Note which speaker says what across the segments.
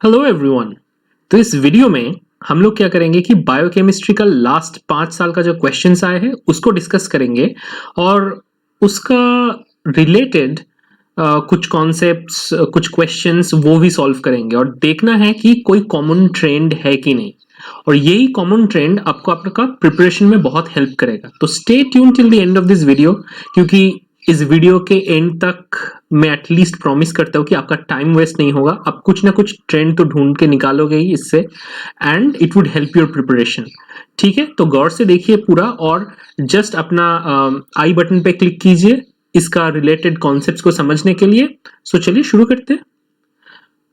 Speaker 1: Hello everyone. तो इस video में हम लोग क्या करेंगे कि बायोकेमिस्ट्री का लास्ट 5 साल का जो क्वेश्चंस आए हैं उसको डिस्कस करेंगे और उसका रिलेटेड कुछ कॉन्सेप्ट्स, कुछ क्वेश्चंस वो भी सॉल्व करेंगे और देखना है कि कोई कॉमन ट्रेंड है कि नहीं। और यही कॉमन ट्रेंड आपको आपका प्रिपरेशन में बहुत हेल्प करेगा। तो stay tune till the end of this video, क्योंकि इस वीडियो के एंड तक मैं एटलीस्ट प्रॉमिस करता हूँ कि आपका टाइम वेस्ट नहीं होगा। आप कुछ ना कुछ ट्रेंड तो ढूंढ के निकालोगे ही इससे, and it would help your preparation. ठीक है, तो गौर से देखिए पूरा और जस्ट अपना आई बटन पे क्लिक कीजिए इसका रिलेटेड कॉन्सेप्ट्स को समझने के लिए। सो चलिए शुरू करते हैं।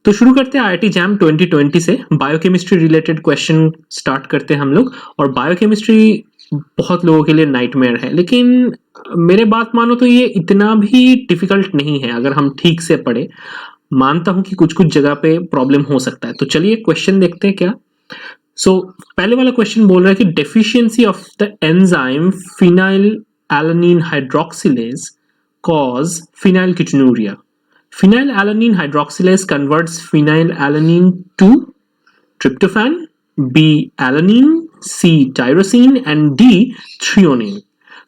Speaker 1: तो शुरू करते हैं IIT जैम 2020 से बायोकेमिस्ट्री रिलेटेड क्वेश्चन स्टार्ट करते हैं हम लोग। और बायोकेमिस्ट्री बहुत लोगों के लिए नाइटमेयर है, लेकिन मेरे बात मानो तो ये इतना भी डिफिकल्ट नहीं है अगर हम ठीक से पढ़े। मानता हूं कि कुछ कुछ जगह पे प्रॉब्लम हो सकता है। तो चलिए क्वेश्चन देखते हैं क्या। पहले वाला क्वेश्चन बोल रहा है कि deficiency of the enzyme phenyl alanine hydroxylase cause phenylketonuria. Phenylalanine hydroxylase converts phenylalanine to tryptophan, B alanine, C tyrosine and D threonine.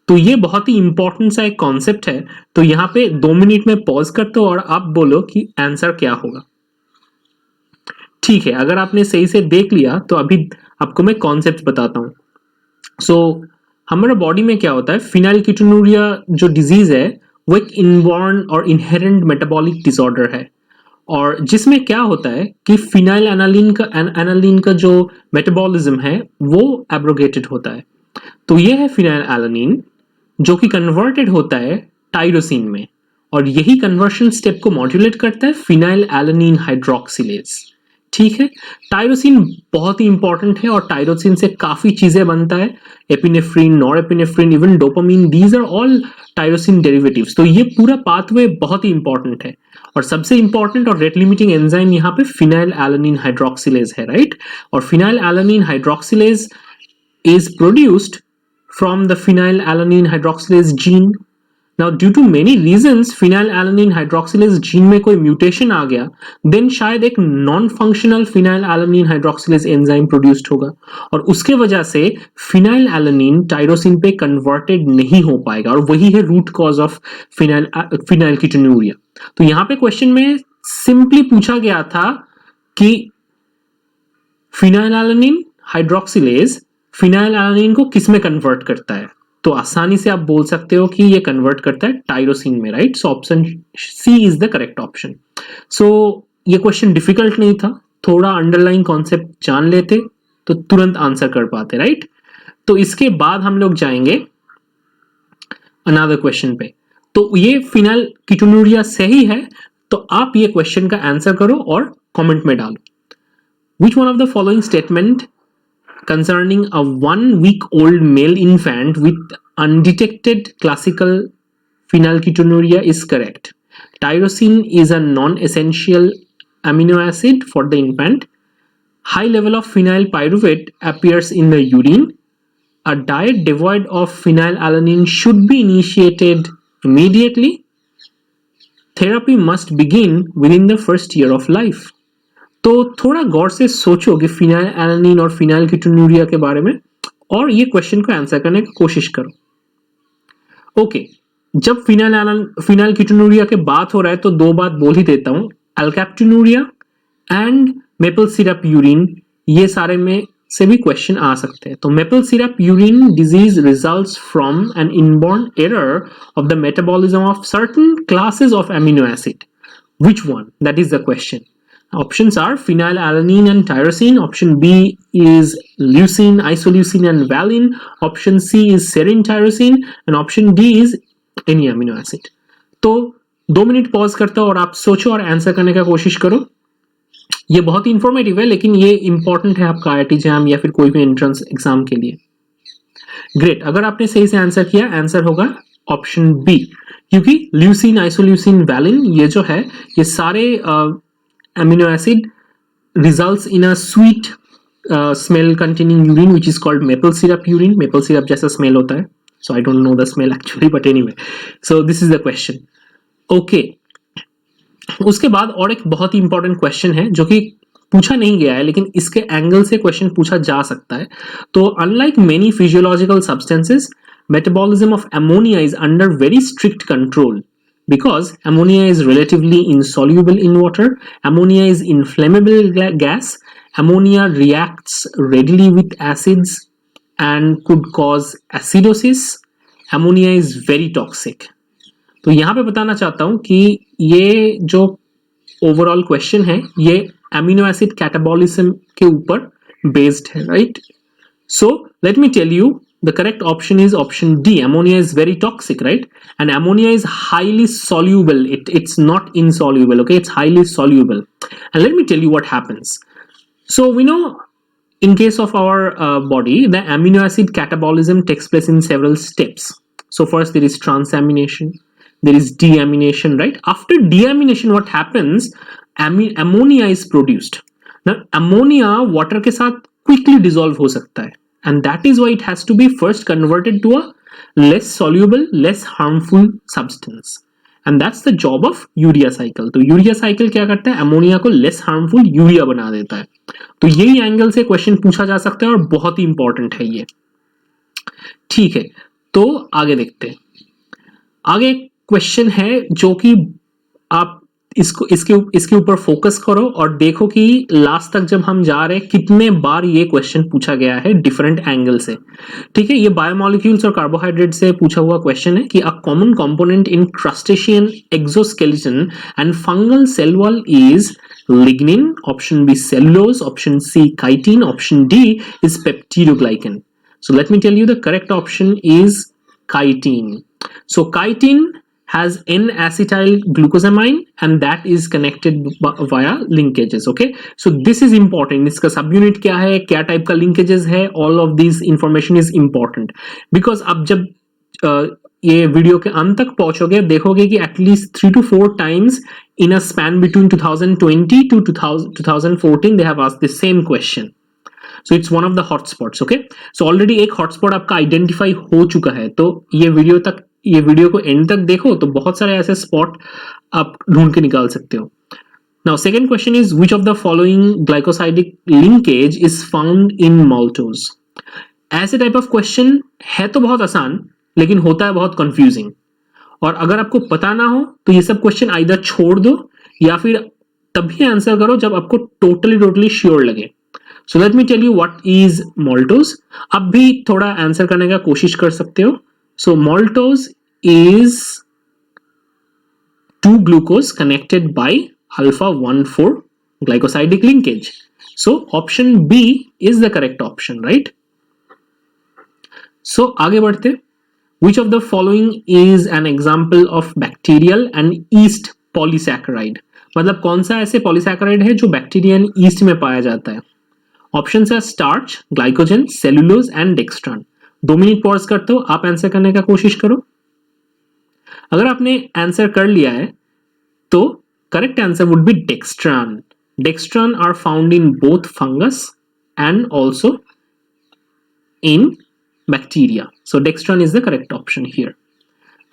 Speaker 1: तो ये बहुत ही इंपॉर्टेंट सा एक कॉन्सेप्ट है। तो यहाँ पे 2 मिनट में पॉज करते हो और आप बोलो कि आंसर क्या होगा। ठीक है, अगर आपने सही से देख लिया तो अभी आपको मैं कॉन्सेप्ट बताता हूँ। हमारे बॉडी में क्या होता है, फिनाइलकीटोनुरिया जो डिजीज है वो एक इनबॉर्न और इनहेरेंट मेटाबॉलिक डिसऑर्डर है, और जिसमें क्या होता है कि फिनाइल एनालिन का जो मेटाबॉलिज्म है वो एब्रोगेटेड होता है। तो ये है फिनाइल एलानिन जो कि कन्वर्टेड होता है टाइरोसिन में, और यही कन्वर्शन स्टेप को मॉड्यूलेट करता है फिनाइल एलानिन हाइड्रोक्सिलेज। ठीक है, टाइरोसिन बहुत ही इंपॉर्टेंट है और टाइरोसिन से काफी चीजें बनता है, epinephrine, norepinephrine, even dopamine, these are all tyrosine derivatives. तो ये पूरा पाथवे बहुत ही इंपॉर्टेंट है और सबसे इंपॉर्टेंट और रेट लिमिटिंग एंजाइम यहाँ पे फिनाइल एलानिन हाइड्रोक्सिलेज है, राइट। और phenyl alanine hydroxylase is produced from the phenylalanine hydroxylase gene. Now due to many reasons phenylalanine hydroxylase gene में कोई म्यूटेशन आ गया, then शायद एक non functional phenylalanine hydroxylase enzyme produced होगा और उसके वजह से phenylalanine टाइरोसिन पे कन्वर्टेड नहीं हो पाएगा, और वही है रूट कॉज ऑफ phenylketonuria. तो यहाँ पे क्वेश्चन में सिंपली पूछा गया था कि phenylalanine hydroxylase फिनाइलएलानिन को किस में कन्वर्ट करता है। तो आसानी से आप बोल सकते हो कि ये कन्वर्ट करता है टाइरोसिन में, right. So option C is the correct option. So ये क्वेश्चन डिफिकल्ट नहीं था, थोड़ा अंडरलाइन कॉन्सेप्ट जान लेते तो तुरंत आंसर कर पाते, राइट। तो इसके बाद हम लोग जाएंगे अनदर क्वेश्चन पे। तो ये फिनाइलकीटोनुरिया सही है, तो आप ये क्वेश्चन का आंसर करो और कमेंट में डालो। Which one of the following statement concerning a 1-week-old male infant with undetected classical phenylketonuria is correct? Tyrosine is a non-essential amino acid for the infant. High level of phenyl pyruvate appears in the urine. A diet devoid of phenylalanine should be initiated immediately. Therapy must begin within the first year of life. तो थोड़ा गौर से सोचो कि phenylalanine और फिनाइलकीटोनुरिया के बारे में और ये क्वेश्चन को आंसर करने की कोशिश करो। ओके, जब फिनाइलकीटोनुरिया के बात हो रहा है तो 2 बात बोल ही देता हूं, अल्कैप्टोनुरिया एंड मेपल सिरप यूरिन, ये सारे में से भी क्वेश्चन आ सकते हैं। तो maple syrup urine disease results from an inborn error of the metabolism of certain classes of amino acid. Which one? That is the question. Options are phenylalanine and tyrosine. Option B is leucine, isoleucine and valine. Option C is serine tyrosine and option D is any amino acid. तो 2 minute pause करता हूं और आप सोचो और answer करने का कोशिश करो। ये बहुत ही इंफॉर्मेटिव है, लेकिन ये इंपॉर्टेंट है आपका IIT जैम या फिर कोई भी एंट्रेंस एग्जाम के लिए। ग्रेट, अगर आपने सही से आंसर किया, आंसर होगा ऑप्शन बी, क्योंकि ल्यूसिन, आइसोल्यूसिन, वैलिन ये जो है ये सारे amino acid results in a sweet smell containing urine which is called maple syrup urine. Maple syrup जैसा smell होता है, so I don't know the smell actually, but anyway, so this is the question. Okay, उसके बाद और एक बहुत ही important question है जो कि पूछा नहीं गया है लेकिन इसके एंगल से क्वेश्चन पूछा जा सकता है. तो unlike many physiological substances, metabolism of ammonia is under very strict control because ammonia is relatively insoluble in water. Ammonia is inflammable gas. Ammonia reacts readily with acids and could cause acidosis. Ammonia is very toxic. तो यहाँ पे बताना चाहता हूँ कि ये जो overall question है ये अमीनो एसिड कैटाबॉलिज्म के ऊपर बेस्ड है, right? So let me tell you, the correct option is option D. Ammonia is very toxic, right? And ammonia is highly soluble. It's not insoluble, okay? It's highly soluble. And let me tell you what happens. So we know in case of our body, the amino acid catabolism takes place in several steps. So first there is transamination, there is deamination, right? After deamination, what happens? Ammonia is produced. Now ammonia water के साथ quickly dissolve हो सकता है, and that is why it has to be first converted to a less soluble, less harmful substance, and that's the job of urea cycle. तो urea cycle क्या करता है? Ammonia को लेस हार्मफुल यूरिया बना देता है. तो यही एंगल से क्वेश्चन पूछा जा सकता है और बहुत ही इंपॉर्टेंट है ये. ठीक है, तो आगे देखते हैं. आगे क्वेश्चन है जो कि आप इसके ऊपर फोकस करो और देखो कि लास्ट तक जब हम जा रहे हैं कितने बार ये क्वेश्चन पूछा गया है डिफरेंट एंगल से. ठीक है, ये बायोमोलिक्यूल्स और कार्बोहाइड्रेट से पूछा हुआ क्वेश्चन है कि a common component in crustacean exoskeleton and fungal cell wall is lignin. Option B cellulose, option C chitin, option D is peptidoglycan. So let me tell you the correct option is chitin. So chitin has N-acetyl glucosamine and that is connected via linkages. Okay, so this is important. इसका subunit क्या है, क्या type का linkages है, all of these information is important because अब जब ये video के अंत तक पहुंचोगे देखोगे कि at least 3 to 4 times in a span between 2020 to 2014 they have asked the same question. So it's one of the hotspots. Okay, so already एक hotspot आपका identify हो चुका है. तो ये वीडियो को एंड तक देखो तो बहुत सारे ऐसे स्पॉट आप ढूंढ के निकाल सकते हो. Now second question is which of the following glycosidic linkage is found in maltose. ऐसे टाइप ऑफ क्वेश्चन है तो बहुत आसान लेकिन होता है बहुत कंफ्यूजिंग, और अगर आपको पता ना हो तो ये सब क्वेश्चन आइदर छोड़ दो या फिर तभी आंसर करो जब आपको टोटली श्योर लगे. So let me tell you what is maltose. अब भी थोड़ा आंसर करने का कोशिश कर सकते हो. So maltose is 2-glucose connected by alpha-1,4 glycosidic linkage. So option B is the correct option, right? So आगे बढ़ते. Which of the following is an example of bacterial and yeast polysaccharide? मतलब कौन सा ऐसे polysaccharide है जो bacteria and east में पाया जाता है? ऑप्शन है starch, glycogen, cellulose and dextran. 2 minute pause करते हो, आप आंसर करने का कोशिश करो. अगर आपने आंसर कर लिया है तो correct answer would be dextran. Dextran are found in both fungus and also in bacteria. So dextran is the correct option here.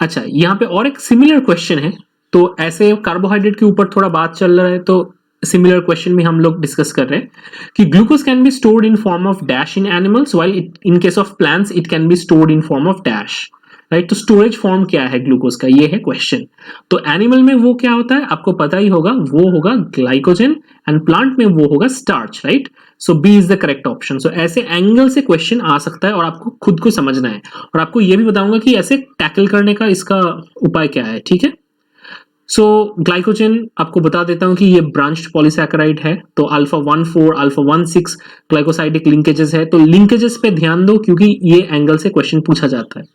Speaker 1: अच्छा, यहाँ पे और एक सिमिलर क्वेश्चन है. तो ऐसे कार्बोहाइड्रेट के ऊपर थोड़ा बात चल रहा है तो सिमिलर क्वेश्चन भी हम लोग डिस्कस कर रहे हैं कि glucose can be stored in form of dash in animals while in case of plants it can be stored in form of dash, right? तो स्टोरेज फॉर्म क्या है ग्लूकोज का, ये है क्वेश्चन. तो एनिमल में वो क्या होता है आपको पता ही होगा, वो होगा ग्लाइकोजन, एंड प्लांट में वो होगा starch, right? So B is the correct option. So ऐसे एंगल से क्वेश्चन आ सकता है और आपको खुद को समझना है, और आपको ये भी बताऊंगा कि ऐसे टैकल करने का इसका उपाय क्या है. ठीक है, सो ग्लाइकोजन आपको बता देता हूं कि ये ब्रांच्ड पॉलीसैकेराइड है. तो alpha-1,4 alpha-1,6 ग्लाइकोसाइडिक लिंकेजेस है. तो लिंकेजेस पे ध्यान दो क्योंकि ये एंगल से क्वेश्चन पूछा जाता है,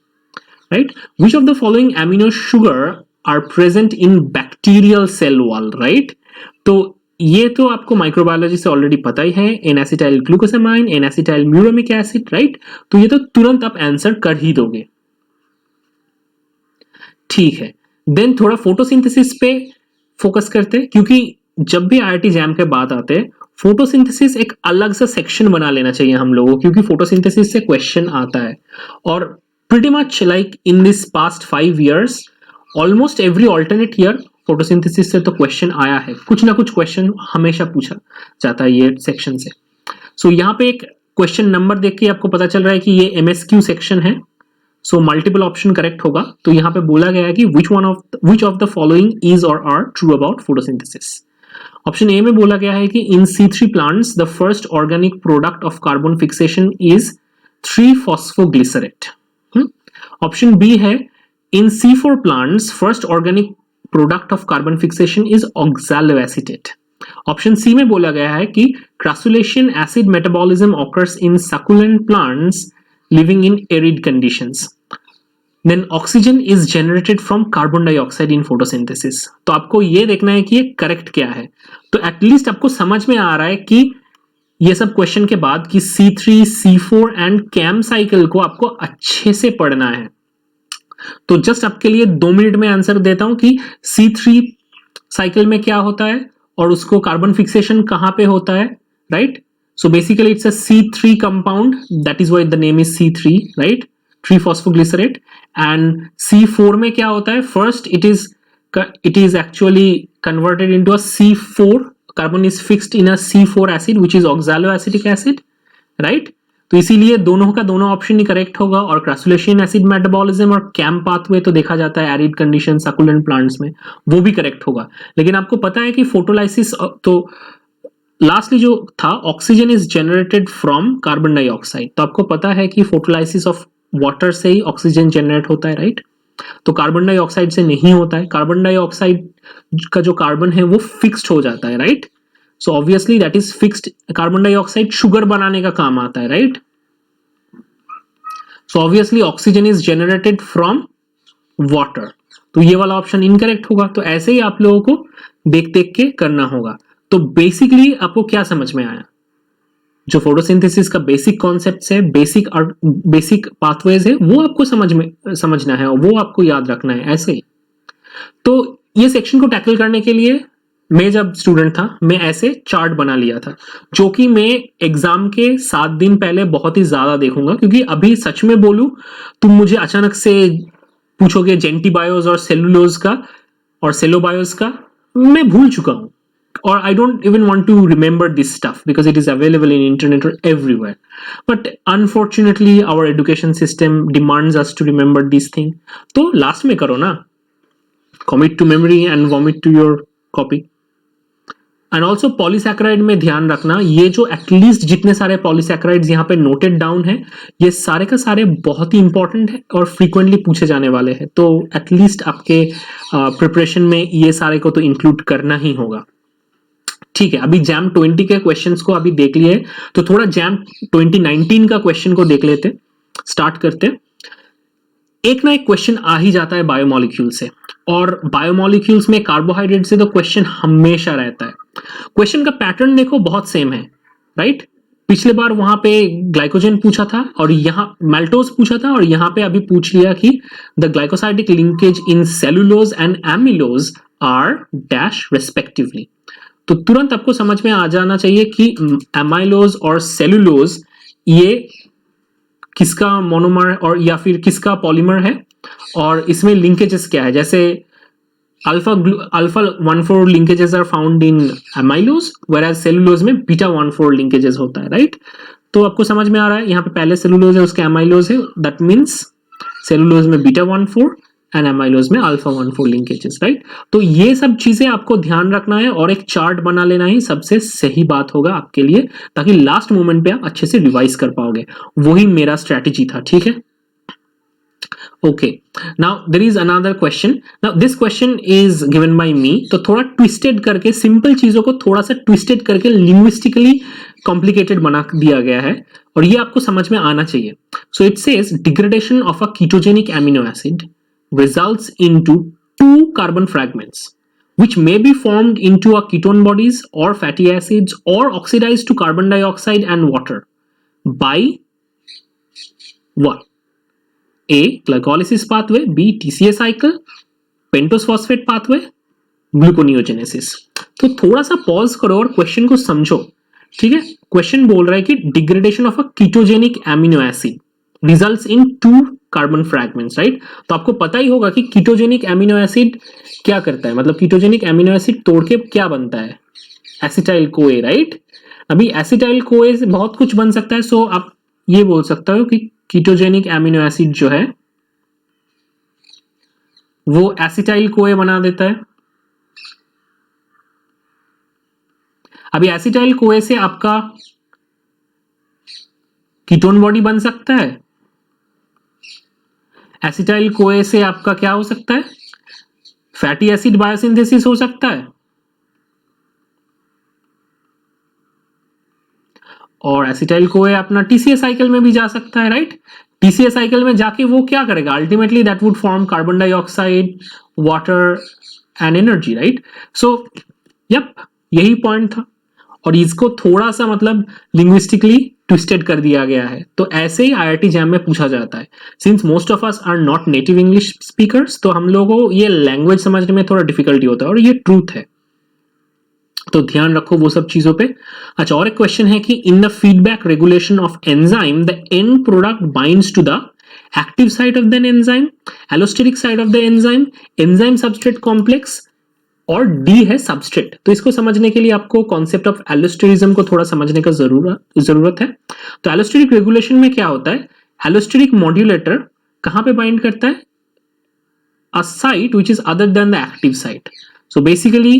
Speaker 1: right? Which of the following amino sugar are present in bacterial cell wall, right? तो ये तो आपको माइक्रोबायोलॉजी से ऑलरेडी पता ही है, N-acetyl glucosamine, N-acetyl muramic acid, right? तो ये तो तुरंत आप आंसर कर ही दोगे. ठीक है, देन थोड़ा फोटोसिंथेसिस पे फोकस करते हैं क्योंकि जब भी IIT जैम के बात आते हैं फोटोसिंथेसिस एक अलग सा सेक्शन बना लेना चाहिए हम लोगों को, क्योंकि फोटोसिंथेसिस से क्वेश्चन आता है. और pretty much like in this past 5 years almost every alternate year photosynthesis से तो क्वेश्चन आया है, कुछ ना कुछ क्वेश्चन हमेशा पूछा जाता है ये सेक्शन से। सो यहाँ पे एक क्वेश्चन नंबर देख के आपको पता चल रहा है कि ये MSQ सेक्शन है, सो मल्टीपल ऑप्शन करेक्ट होगा। तो यहाँ पे बोला गया है कि which of the following is or are true about photosynthesis। Option A में बोला गया है कि in C3 plants the first organic product of carbon fixation is 3-phosphoglycerate। Option B है in C4 plants first organic product of carbon fixation is oxaloacetate. Option C में बोला गया है कि crassulacean acid metabolism occurs in succulent plants living in arid conditions. Then oxygen is generated from carbon dioxide in photosynthesis। तो आपको ये देखना है कि ये करेक्ट क्या है। तो एटलीस्ट आपको समझ में आ रहा है कि ये सब क्वेश्चन के बाद कि C3, C4 and cam cycle को आपको अच्छे से पढ़ना है। तो जस्ट आपके लिए 2 मिनट में आंसर देता हूं कि C3 साइकिल में क्या होता है और उसको कार्बन फिक्सेशन कहां पे होता है, right. So basically it's a C3 compound, that is why the name is C3, right, 3-phosphoglycerate। And C4 में क्या होता है, first it is actually converted into a C4, carbon is fixed in a C4 acid which is oxaloacetic acid, right। तो इसीलिए दोनों का दोनों option ही correct होगा। और क्रासुलेशन एसिड मेटाबॉलिज्म और कैम पाथवे तो देखा जाता है एरिड कंडीशन सक्युलेंट प्लांट्स में, वो भी करेक्ट होगा। लेकिन आपको पता है कि फोटोलाइसिस, तो लास्टली जो था oxygen is generated from carbon dioxide. तो आपको पता है कि फोटोलाइसिस ऑफ वाटर से ही ऑक्सीजन जनरेट होता है, राइट। तो कार्बन डाइऑक्साइड से नहीं होता है। कार्बन डाइऑक्साइड का जो कार्बन है वो फिक्स्ड हो जाता है, right. So obviously that is fixed. Carbon dioxide sugar बनाने का काम आता है, right. So obviously oxygen is generated from water. तो ये वाला ऑप्शन इनकरेक्ट होगा। तो ऐसे ही आप लोगों को देख देख के करना होगा। तो बेसिकली आपको क्या समझ में आया, जो फोटोसिंथेसिस का बेसिक कॉन्सेप्ट्स है, बेसिक पाथवेज है, वो आपको समझना है और वो आपको याद रखना है ऐसे ही। तो ये सेक्शन को टैकल करने के लिए मैं जब स्टूडेंट था, मैं ऐसे चार्ट बना लिया था, जो कि मैं एग्जाम के 7 दिन पहले बहुत ही ज्यादा देखूंगा। क्योंकि अभी सच में बोलूं, तुम मुझे अचानक से पूछोगे जेंटीबायोस और सेलुलोज का और सेलोबायोस का, मैं भूल चुका हूं। Or I don't even want to remember this stuff because it is available in internet or everywhere. But unfortunately, our education system demands us to remember these things. तो last में करो ना, commit to memory and vomit to your copy. And also polysaccharide में ध्यान रखना, ये जो at least जितने सारे पॉलीसैकेराइड्स यहाँ पे नोटेड डाउन है, ये सारे का सारे बहुत ही इंपॉर्टेंट है और फ्रीक्वेंटली पूछे जाने वाले हैं। तो एटलीस्ट आपके प्रिपरेशन में ये सारे को तो इंक्लूड करना ही होगा। ठीक है, अभी जैम 20 के क्वेश्चंस को अभी देख लिए, तो थोड़ा जैम 2019 का क्वेश्चन को देख लेते, स्टार्ट करते। एक ना एक क्वेश्चन आ ही जाता है बायोमोलिक्यूल से, और बायोमोलिक्यूल्स में कार्बोहाइड्रेट से तो क्वेश्चन हमेशा रहता है। क्वेश्चन का पैटर्न देखो बहुत सेम है, राइट। पिछले बार वहां पे ग्लाइकोजन पूछा था और यहाँ मैल्टोज पूछा था, और यहाँ पे अभी पूछ लिया कि the glycosidic linkage in cellulose and amylose are dash respectively. तो तुरंत आपको समझ में आ जाना चाहिए कि एमाइलोज और सेलुलोज ये किसका मोनोमर और या फिर किसका पॉलीमर है, और इसमें लिंकेजेस क्या है। जैसे alpha 1,4 linkages are found in amylose, whereas cellulose में बीटा 1,4 लिंकेजेस होता है, राइट। तो आपको समझ में आ रहा है, यहाँ पे पहले सेलुलोज है उसके एमाइलोज है, दैट मीन्स सेलुलोज में बीटा 1,4 एंड एमाइलोज में अल्फा 1,4 लिंकेजेस, राइट। तो ये सब चीजें आपको ध्यान रखना है और एक चार्ट बना लेना ही सबसे सही बात होगा आपके लिए, ताकि लास्ट मोमेंट पे आप अच्छे से रिवाइज कर पाओगे। वही मेरा स्ट्रेटेजी था, ठीक है। Okay, now there is another question. Now this question is given by me, तो थोड़ा ट्विस्टेड करके, सिंपल चीजों को थोड़ा सा ट्विस्टेड करके लिंग्विस्टिकली कॉम्प्लिकेटेड बना दिया गया है, और ये आपको समझ में आना चाहिए। So it says degradation of a ketogenic amino acid results into 2 carbon fragments which may be formed into a ketone bodies or fatty acids or oxidized to carbon dioxide and water by what? A. Glycolysis pathway, B. TCA cycle, pentose phosphate pathway, gluconeogenesis। तो थोड़ा सा pause करो और question को समझो, ठीक है। Question बोल रहा है कि degradation of a ketogenic amino acid results in 2 carbon fragments, right. तो आपको पता ही होगा कि कीटोजेनिक एमिनो एसिड क्या करता है, मतलब कीटोजेनिक एमिनो एसिड तोड़ के क्या बनता है, एसिटाइल कोए, राइट। अभी एसिटाइल कोए से बहुत कुछ बन सकता है, सो आप ये बोल सकते हो कि कीटोजेनिक एमिनो एसिड जो है वो एसिटाइल कोए बना देता है। अभी एसिटाइल कोए से आपका कीटोन बॉडी बन सकता है, एसिटाइल कोए से आपका क्या हो सकता है, फैटी एसिड बायोसिंथेसिस हो सकता है, और एसिटाइल कोए अपना टीसीए साइकिल में भी जा सकता है, राइट। टीसीए साइकिल में जाके वो क्या करेगा, ultimately that would form carbon dioxide, water and energy, right. So yup, यही पॉइंट था, और इसको थोड़ा सा मतलब लिंग्विस्टिकली ट्विस्टेड कर दिया गया है। तो ऐसे ही आईआईटी जैम में पूछा जाता है। Since most of us are not native English speakers, तो हम लोगों को ये लैंग्वेज समझने में थोड़ा डिफिकल्टी होता है, और ये ट्रूथ है, तो ध्यान रखो वो सब चीजों पे। अच्छा, और एक क्वेश्चन है कि in the feedback regulation of enzyme the end product binds to the active site of the enzyme, allosteric site of the enzyme substrate complex, और डी है सबस्ट्रेट। तो इसको समझने के लिए आपको कॉन्सेप्ट ऑफ एलोस्टेरिज्म को थोड़ा समझने का जरूरत है। तो एलोस्टेरिक रेगुलेशन में क्या होता है, एलोस्टेरिक मॉड्यूलेटर कहां पे बाइंड करता है, a site which is other than the active site. So basically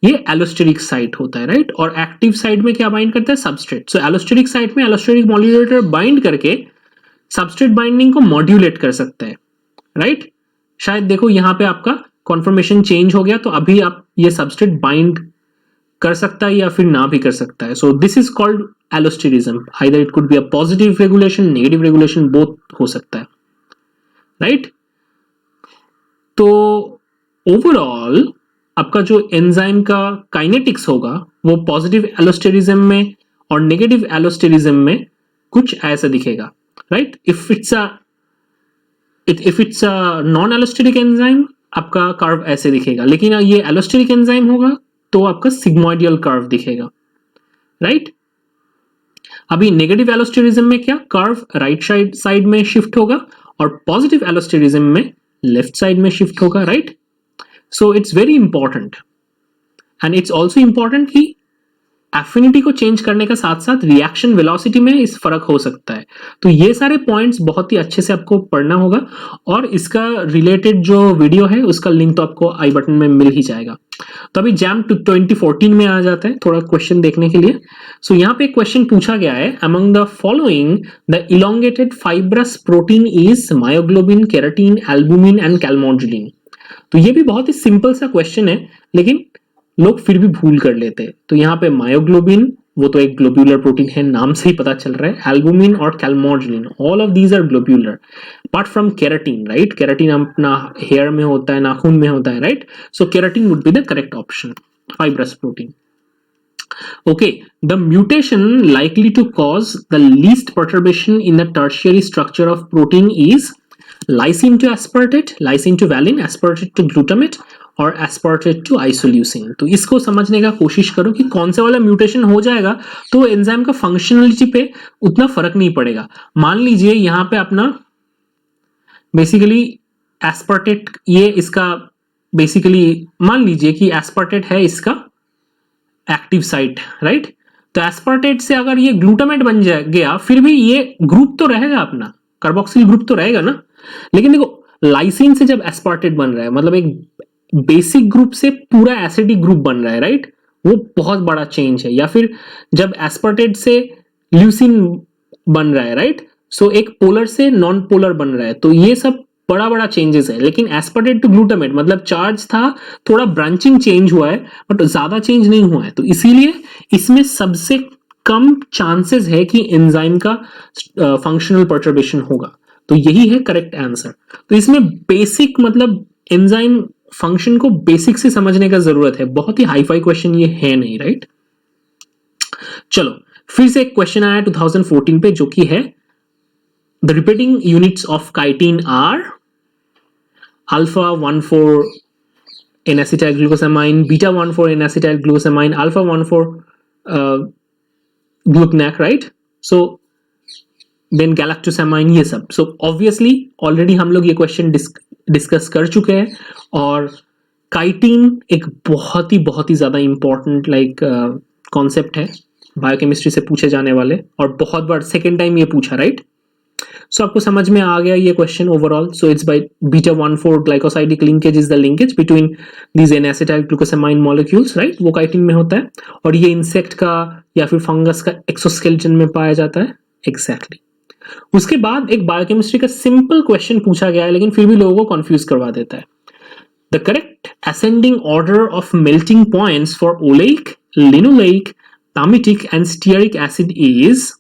Speaker 1: ये एलोस्टेरिक साइट होता है, राइट। और एक्टिव साइट में क्या बाइंड करता है, सबस्ट्रेट। सो एलोस्टेरिक साइट में एलोस्टेरिक मॉड्यूलेटर बाइंड करके सबस्ट्रेट बाइंडिंग को मॉड्यूलेट कर सकते हैं, राइट। शायद देखो यहां पे आपका कॉन्फर्मेशन चेंज हो गया, तो अभी आप ये सबस्ट्रेट बाइंड कर सकता है या फिर ना भी कर सकता है। So this is called allosterism. Either it could be a positive regulation, negative regulation, both हो सकता है, राइट। तो ओवरऑल आपका जो एंजाइम का काइनेटिक्स होगा वो पॉजिटिव एलोस्टेरिज्म में और नेगेटिव एलोस्टेरिज्म में कुछ ऐसा दिखेगा, right. If it's a non allosteric enzyme, आपका कर्व ऐसे दिखेगा, लेकिन ये एलोस्टेरिक एंजाइम होगा तो आपका सिग्मोइडियल कर्व दिखेगा, राइट। अभी नेगेटिव एलोस्टेरिज्म में क्या, कर्व राइट साइड में शिफ्ट होगा, और पॉजिटिव एलोस्टेरिज्म में लेफ्ट साइड में शिफ्ट होगा, right. So it's very important, and it's also important कि एफिनिटी को चेंज करने के साथ साथ रिएक्शन वेलोसिटी में इस फर्क हो सकता है। तो ये सारे पॉइंट्स बहुत ही अच्छे से आपको पढ़ना होगा, और इसका रिलेटेड जो वीडियो है उसका लिंक तो आपको आई बटन में मिल ही जाएगा। तो अभी जैम 2014 में आ जाता है थोड़ा क्वेश्चन देखने के लिए। सो यहाँ पे एक क्वेश्चन पूछा गया है, among the following the elongated fibrous protein is myoglobin, keratin, albumin and calmodulin. तो ये भी बहुत ही सिंपल सा क्वेश्चन है, लेकिन लोग फिर भी भूल कर लेते हैं। तो यहाँ पे मायोग्लोबिन, वो तो एक ग्लोब्यूलर प्रोटीन है, नाम से ही पता चल रहा है। एल्बुमिन और calmodulin, all of these are globular, apart from keratin, right. Keratin अपना हेयर में होता है, नाखून में होता है, right. So keratin would be the correct option, fibrous protein. Okay, the mutation likely to cause the least perturbation in the tertiary structure of protein is lysine to aspartate, lysine to valine, aspartate to glutamate और aspartate to isoleucine। तो इसको समझने का कोशिश करो कि कौन से वाला म्यूटेशन हो जाएगा तो एंजाइम का फंक्शनलिटी पे उतना फर्क नहीं पड़ेगा। मान लीजिए यहाँ पे अपना बेसिकली एस्पार्टेट, ये इसका बेसिकली मान लीजिए कि एस्पार्टेट है इसका एक्टिव साइट, राइट। तो एस्पार्टेट से अगर ये ग्लूटामेट बन गया, फिर भी ये ग्रुप तो रहेगा, अपना कार्बोक्सिल ग्रुप तो रहेगा ना। लेकिन देखो लाइसिन से जब एस्पार्टेट बन रहा है, मतलब एक बेसिक ग्रुप से पूरा एसिडिक ग्रुप बन रहा है, राइट, वो बहुत बड़ा चेंज है। या फिर जब एस्पार्टेट से ल्यूसिन बन रहा है, राइट, सो एक पोलर से नॉन पोलर बन रहा है, तो ये सब बड़ा बड़ा चेंजेस है। लेकिन एस्पार्टेट टू ग्लूटामेट मतलब चार्ज था, थोड़ा ब्रांचिंग चेंज हुआ है, बट ज्यादा चेंज नहीं हुआ है। तो इसीलिए इसमें सबसे कम चांसेस है कि एंजाइम का फंक्शनल पर्टर्बेशन होगा। तो यही है करेक्ट आंसर। तो इसमें बेसिक मतलब एंजाइम फंक्शन को बेसिक से समझने का जरूरत है, बहुत ही हाईफाई क्वेश्चन ये है नहीं, राइट। चलो फिर से एक क्वेश्चन आया 2014 पे, जो कि है the repeating units of chitin are alpha 14 in acetyl glucosamine, beta 14 in acetyl glucosamine, alpha 14 glucanac, right? So then गैलेक्टोसेमाइन, ये सब. सो ऑब्वियसली ऑलरेडी हम लोग ये क्वेश्चन डिस्कस कर चुके हैं. और काइटिन एक बहुत ही ज्यादा इंपॉर्टेंट कॉन्सेप्ट है बायोकेमिस्ट्री से पूछे जाने वाले, और बहुत बार सेकेंड टाइम ये पूछा, राइट. सो आपको समझ में आ गया ये question overall. So it's by beta 1,4 glycosidic linkage is the linkage between these N-acetyl glucosamine molecules, right. वो काइटिन में होता है, और ये इंसेक्ट का या फिर फंगस का एक्सोस्केलेटन में पाया जाता है. एग्जैक्टली. उसके बाद एक बायोकेमिस्ट्री का सिंपल क्वेश्चन पूछा गया है, लेकिन फिर भी लोगों को कंफ्यूज करवा देता है. The correct ascending order of melting points for oleic, linoleic, palmitic and stearic acid is.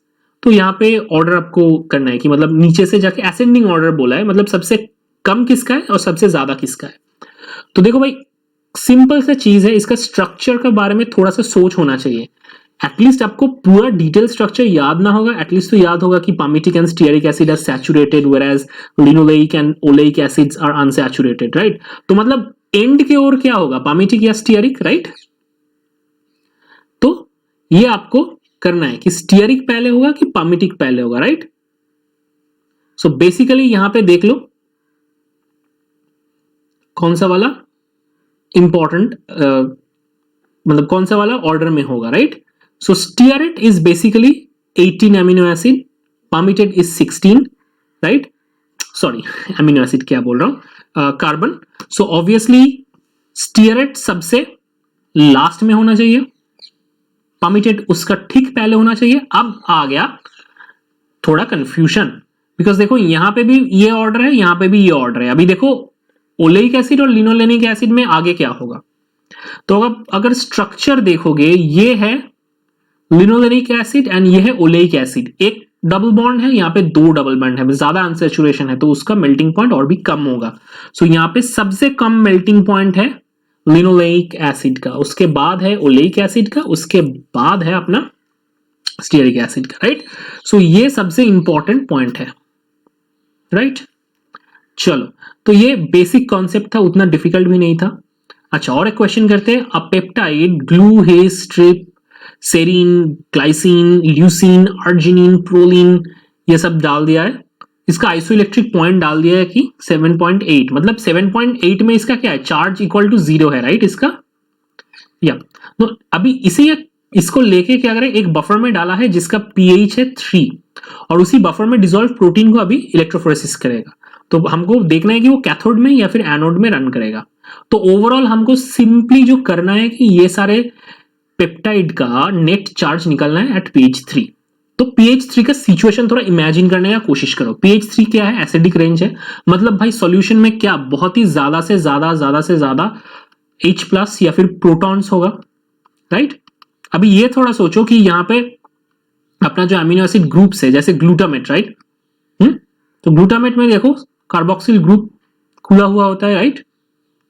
Speaker 1: तो यहाँ पे ऑर्डर आपको करना है कि मतलब नीचे से जाके असेंडिंग ऑर्डर बोला है, मतलब सबसे कम किसका है और सबसे ज्यादा किसका है. तो देखो भाई, सिंपल सा चीज है, इसका स्ट्रक्चर के बारे में थोड़ा सा सोच होना चाहिए. एटलीस्ट आपको पूरा डिटेल स्ट्रक्चर याद ना होगा, एटलीस्ट तो याद होगा कि palmitic and stearic acid are saturated whereas linoleic and oleic acids are unsaturated, right. तो मतलब एंड के ओर क्या होगा, पामिटिक या स्टीयरिक, राइट. तो ये आपको करना है कि स्टीयरिक पहले होगा कि पामिटिक पहले होगा, राइट. सो बेसिकली यहां पे देख लो कौन सा वाला इंपॉर्टेंट, मतलब कौन सा वाला ऑर्डर में होगा, right. So stearate is basically 18 amino acid, palmitate is 16, right. Sorry, amino acid क्या बोल रहा हूं, कार्बन. सो ऑब्वियसली स्टीयरेट सबसे लास्ट में होना चाहिए, पामिटेट उसका ठीक पहले होना चाहिए. अब आ गया थोड़ा कंफ्यूजन, बिकॉज देखो यहां पे भी ये ऑर्डर है, यहां पे भी ये ऑर्डर है. अभी देखो ओलेइक एसिड और लिनोलेनिक एसिड में आगे क्या होगा. तो अगर स्ट्रक्चर देखोगे, ये है लिनोलेनिक एसिड एंड ये है ओलेइक एसिड. एक डबल बॉन्ड है, यहाँ पे 2 डबल बॉन्ड है, ज्यादा अनसैचुरेशन है, तो उसका मेल्टिंग पॉइंट और भी कम होगा. सो यहाँ पे सबसे कम मेल्टिंग पॉइंट है लिनोलेइक एसिड का, उसके बाद है ओलेइक एसिड का, उसके बाद है अपना स्टीयरिक एसिड का, राइट. सो ये सबसे इंपॉर्टेंट पॉइंट है, राइट. चलो, तो ये बेसिक कॉन्सेप्ट था, उतना डिफिकल्ट भी नहीं था. अच्छा, और एक क्वेश्चन करते हैं. अ peptide glue hedge strip serine, glycine, leucine, arginine, proline, ये सब डाल दिया है. इसका आइसोइलेक्ट्रिक पॉइंट डाल दिया है कि 7.8, मतलब 7.8 में इसका क्या है, चार्ज इक्वल टू 0 है, राइट. इसका या तो अभी इसको लेके क्या करें, एक बफर में डाला है जिसका pH है 3, और उसी बफर में डिसॉल्व प्रोटीन को अभी इलेक्ट्रोफोरेसिस करेगा. तो हमको देखना है कि वो कैथोड में या फिर एनोड में रन करेगा. तो ओवरऑल हमको सिंपली जो करना है कि ये सारे पेप्टाइड का नेट चार्ज निकलना है एट pH 3. तो pH 3 का सिचुएशन थोड़ा इमेजिन करने का कोशिश करो. pH 3 क्या है, एसिडिक रेंज है, मतलब भाई सॉल्यूशन में क्या बहुत ही ज्यादा से ज्यादा H+ या फिर प्रोटॉन्स होगा, राइट. अभी ये थोड़ा सोचो कि यहाँ पे अपना जो अमीनो एसिड ग्रुप्स है, जैसे ग्लूटामेट, राइट. तो ग्लूटामेट में देखो कार्बोक्सिल ग्रुप खुला हुआ होता है, right.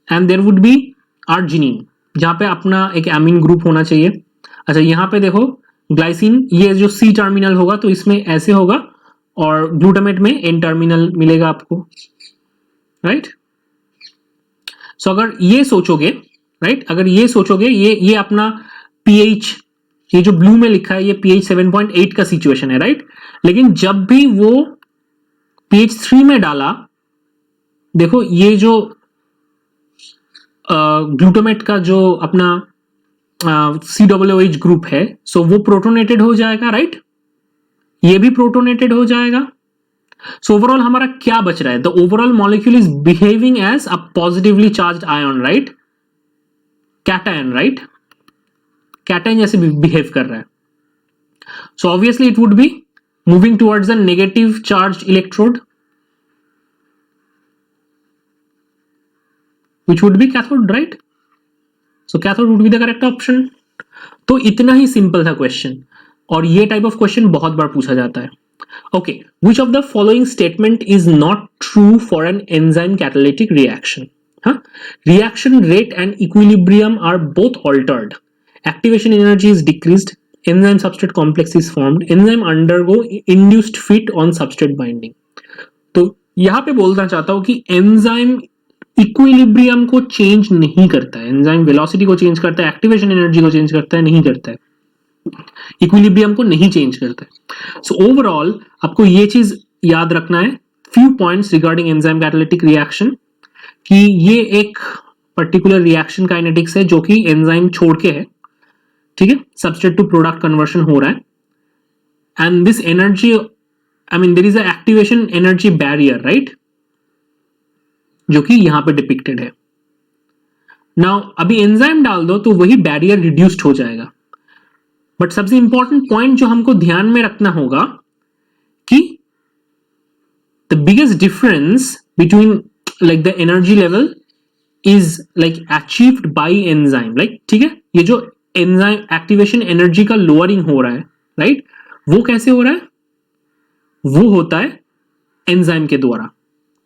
Speaker 1: And there would be arginine, जहां पे अपना एक एमीन ग्रुप होना चाहिए. अच्छा, यहां पे देखो ग्लाइसिन, ये जो C टर्मिनल होगा तो इसमें ऐसे होगा, और ग्लूटामेट में N टर्मिनल मिलेगा आपको, राइट. सो अगर ये सोचोगे, राइट, अगर ये सोचोगे, ये अपना pH, ये जो ब्लू में लिखा है ये pH 7.8 का सिचुएशन है, राइट. लेकिन जब भी वो pH 3 में डाला, देखो ये जो ग्लूटामेट का जो अपना COOH ग्रुप है, सो वो प्रोटोनेटेड हो जाएगा, राइट. ये भी प्रोटोनेटेड हो जाएगा. सो ओवरऑल हमारा क्या बच रहा है, the overall molecule is behaving as a positively charged ion, right, cation, right, cation जैसे बिहेव कर रहा है. So obviously it would be moving towards the negative charged electrode, which would be cathode, right. So cathode would be the correct option. तो इतना ही simple था question, और ये type of question बहुत बार पूछा जाता है. Okay, which of the following statement is not true for an enzyme catalytic reaction? Reaction rate and equilibrium are both altered. Activation energy is decreased. Enzyme substrate complex is formed. Enzyme undergo induced fit on substrate binding. तो यहां पे बोलना चाहता हूं कि enzyme equilibrium को change नहीं करता है, एंजाइम वेलोसिटी को चेंज करता है, एक्टिवेशन एनर्जी को चेंज करता है, नहीं करता है. इक्विलिब्रियम को नहीं चेंज करते। सो ओवरऑल आपको ये चीज याद रखना है, few points regarding enzyme catalytic reaction, कि ये एक पर्टिकुलर रिएक्शन काइनेटिक्स है जो कि एंजाइम छोड़ के है, ठीक है, सबस्ट्रेट टू प्रोडक्ट कन्वर्शन हो रहा है, and this energy, I mean there is an activation energy barrier, right, जो कि यहां पे डिपिक्टेड है। नाउ अभी एंजाइम डाल दो तो वही बैरियर रिड्यूस्ड हो जाएगा, बट सबसे इंपॉर्टेंट पॉइंट जो हमको ध्यान में रखना होगा कि the biggest difference between like the energy level is like achieved by enzyme, like ठीक है, ये जो एंजाइम एक्टिवेशन एनर्जी का लोअरिंग हो रहा है, राइट, वो कैसे हो रहा है, वो होता है एंजाइम के द्वारा,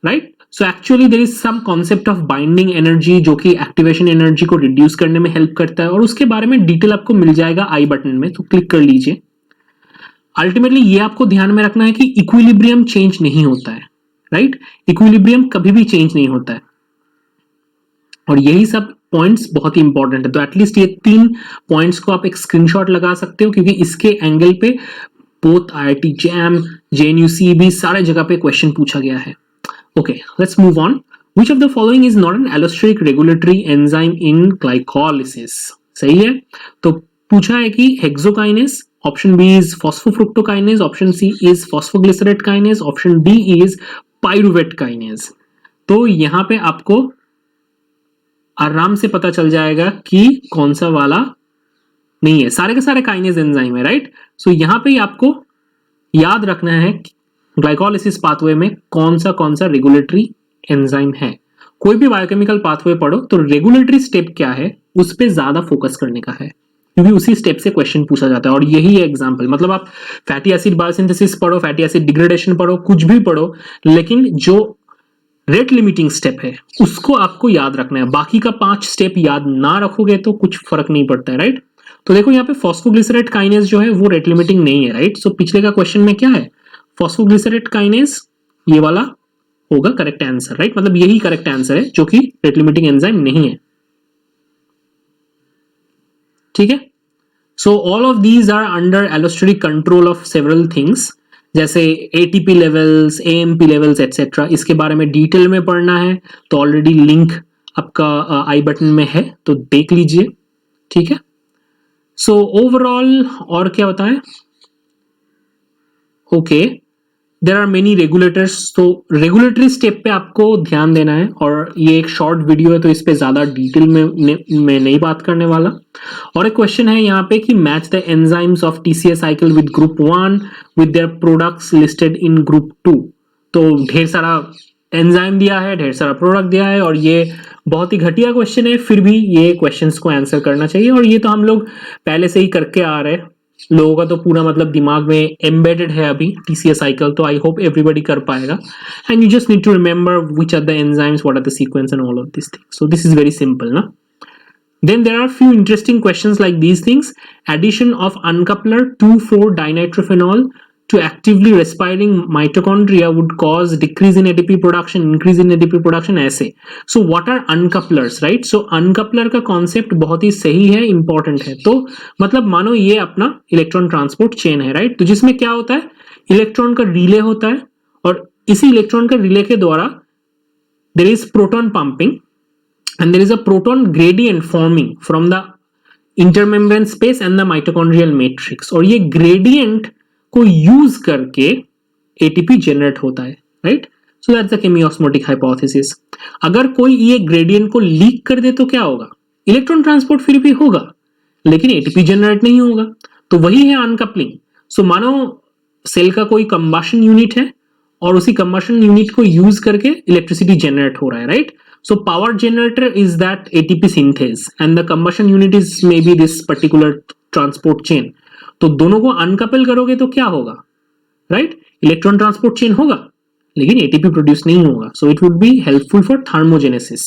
Speaker 1: right. So actually there is some concept of binding energy जो कि एक्टिवेशन एनर्जी को रिड्यूस करने में हेल्प करता है, और उसके बारे में डिटेल आपको मिल जाएगा आई बटन में, तो क्लिक कर लीजिए। अल्टीमेटली ये आपको ध्यान में रखना है कि इक्विलिब्रियम चेंज नहीं होता है, राइट, इक्विलिब्रियम कभी भी चेंज नहीं होता है, और यही सब पॉइंट्स बहुत ही इंपॉर्टेंट है। तो एटलीस्ट ये 3 पॉइंट्स को आप एक स्क्रीनशॉट लगा सकते हो, क्योंकि इसके एंगल पे both IIT jam, JNU CEB सारे जगह पे क्वेश्चन पूछा गया है। Okay, let's move on. Which of the following is not an allosteric regulatory enzyme in glycolysis? सही है, तो पूछा है कि hexokinase, option B is phosphofructokinase, option C is phosphoglycerate kinase, option D is pyruvate kinase। तो यहां पे आपको आराम से पता चल जाएगा कि कौन सा वाला नहीं है, सारे के सारे काइनेज एंजाइम है, राइट। सो यहां पे आपको याद रखना है ग्लाइकोलाइसिस पाथवे में कौन सा रेगुलेटरी एंजाइम है। कोई भी बायोकेमिकल पाथवे पढ़ो तो रेगुलेटरी स्टेप क्या है उस पे ज्यादा फोकस करने का है, क्योंकि उसी स्टेप से क्वेश्चन पूछा जाता है। और यही है एग्जांपल, मतलब आप फैटी एसिड बायोसिंथेसिस पढ़ो, फैटी एसिड डिग्रेडेशन पढ़ो, कुछ भी पढ़ो, लेकिन जो रेट लिमिटिंग स्टेप है उसको आपको याद रखना है। बाकी का 5 स्टेप याद ना रखोगे तो कुछ फर्क नहीं पड़ता है, राइट। तो देखो यहाँ पे फॉस्फोग्लिसरेट काइनेज जो है वो रेट लिमिटिंग नहीं है, राइट। सो पिछले का क्वेश्चन में क्या है, फॉस्फोग्लिसरेट काइनेज, ये वाला होगा करेक्ट आंसर, राइट, मतलब यही करेक्ट आंसर है जो कि रेट लिमिटिंग एंजाइम नहीं है, ठीक है। So all of these are under allosteric control of several things, जैसे ATP levels, AMP levels etcetera. इसके बारे में डिटेल में पढ़ना है तो ऑलरेडी लिंक आपका आई बटन में है, तो देख लीजिए, ठीक है। सो ओवरऑल और क्या होता है, okay, there are many regulators. तो रेगुलेटरी स्टेप पे आपको ध्यान देना है, और ये एक शॉर्ट वीडियो है तो इस पे ज्यादा डिटेल में नहीं बात करने वाला। और एक क्वेश्चन है यहाँ पे कि match the enzymes of TCA cycle with group 1 with their products listed in group 2। तो ढेर सारा एंजाइम दिया है, ढेर सारा प्रोडक्ट दिया है, और ये बहुत ही घटिया क्वेश्चन है, फिर भी ये क्वेश्चंस को आंसर करना चाहिए। और ये तो हम लोग पहले से ही करके आ रहे हैं, लोगों का तो पूरा मतलब दिमाग में एम्बेडेड है अभी TCA साइकिल, तो आई होप एवरीबॉडी कर पाएगा। And you just need to remember which are the enzymes, what are the sequence and all of this things. So this is very simple ना। Then there are few interesting questions like these things. Addition of uncoupler 2,4-dinitrophenol to actively respiring mitochondria would cause decrease in ATP production, increase in ATP production, ऐसे। So what are uncouplers, right? So uncoupler का concept बहुत ही सही है, important है। तो मतलब मानो ये अपना इलेक्ट्रॉन ट्रांसपोर्ट चेन है, राइट। तो जिसमें क्या होता है, इलेक्ट्रॉन का रिले होता है, और इसी इलेक्ट्रॉन का रिले के द्वारा there is proton pumping and there is a proton gradient forming from the intermembrane space and the mitochondrial matrix, और ये gradient को यूज करके ATP जनरेट होता है, right. So that's the chemiosmotic hypothesis. अगर कोई ये ग्रेडियंट को लीक कर दे तो क्या होगा, इलेक्ट्रॉन ट्रांसपोर्ट फिर भी होगा लेकिन ATP जनरेट नहीं होगा, तो वही है अनकपलिंग। सो मानो सेल का कोई कंबशन यूनिट है और उसी कंबशन यूनिट को यूज करके इलेक्ट्रिसिटी जनरेट हो रहा है, right. So power generator is that ATP synthase and the combustion unit is maybe this particular transport chain. तो दोनों को अनकपल करोगे तो क्या होगा, राइट, इलेक्ट्रॉन ट्रांसपोर्ट चेन होगा लेकिन ATP प्रोड्यूस नहीं होगा। सो it would be helpful for thermogenesis,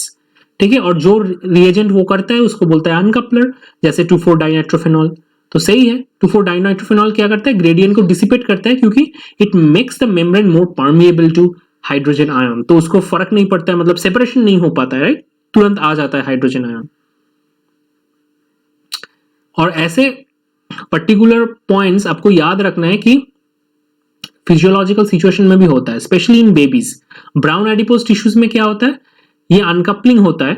Speaker 1: ठीक है। और जो रिएजेंट वो करता है उसको बोलता है अनकपलर, जैसे 2,4-डाइनाइट्रोफेनॉल। तो सही है, 2,4-डाइनाइट्रोफेनॉल क्या करता है, ग्रेडियंट को डिसिपेट करता है, क्योंकि it makes the membrane more permeable to hydrogen ion. तो उसको फर्क नहीं पड़ता है, मतलब सेपरेशन नहीं हो पाता है, राइट, तुरंत आ जाता है हाइड्रोजन आयन। और ऐसे पर्टिकुलर पॉइंट्स आपको याद रखना है कि फिजियोलॉजिकल सिचुएशन में भी होता है, specially in babies. Brown adipose tissues में क्या होता है, ये अनकपलिंग होता है,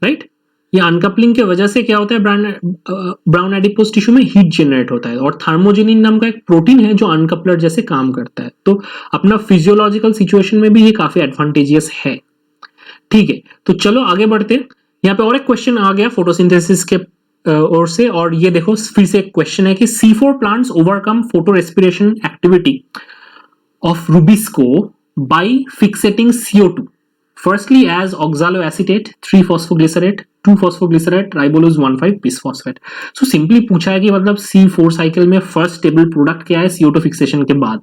Speaker 1: राइट। ये अनकपलिंग के वजह से क्या होता है, ब्राउन एडिपोज टिश्यू में हीट जनरेट होता है, और थर्मोजेनिन नाम का एक प्रोटीन है जो अनकपलर जैसे काम करता है। तो अपना फिजियोलॉजिकल सिचुएशन में भी ये काफी एडवांटेजियस है। ठीक है, तो चलो आगे बढ़ते हैं। यहाँ पे और एक क्वेश्चन आ गया फोटोसिंथेसिस के ओर से, और ये देखो फिर से एक क्वेश्चन है कि C4 plants overcome photo respiration activity of rubisco by fixating CO2 firstly as oxaloacetate 3-phosphoglycerate 2-phosphoglycerate ribulose 1,5 bisphosphate। so simply पूछा है कि मतलब C4 साइकिल में फर्स्ट स्टेबल प्रोडक्ट क्या है CO2 फिक्सेशन के बाद।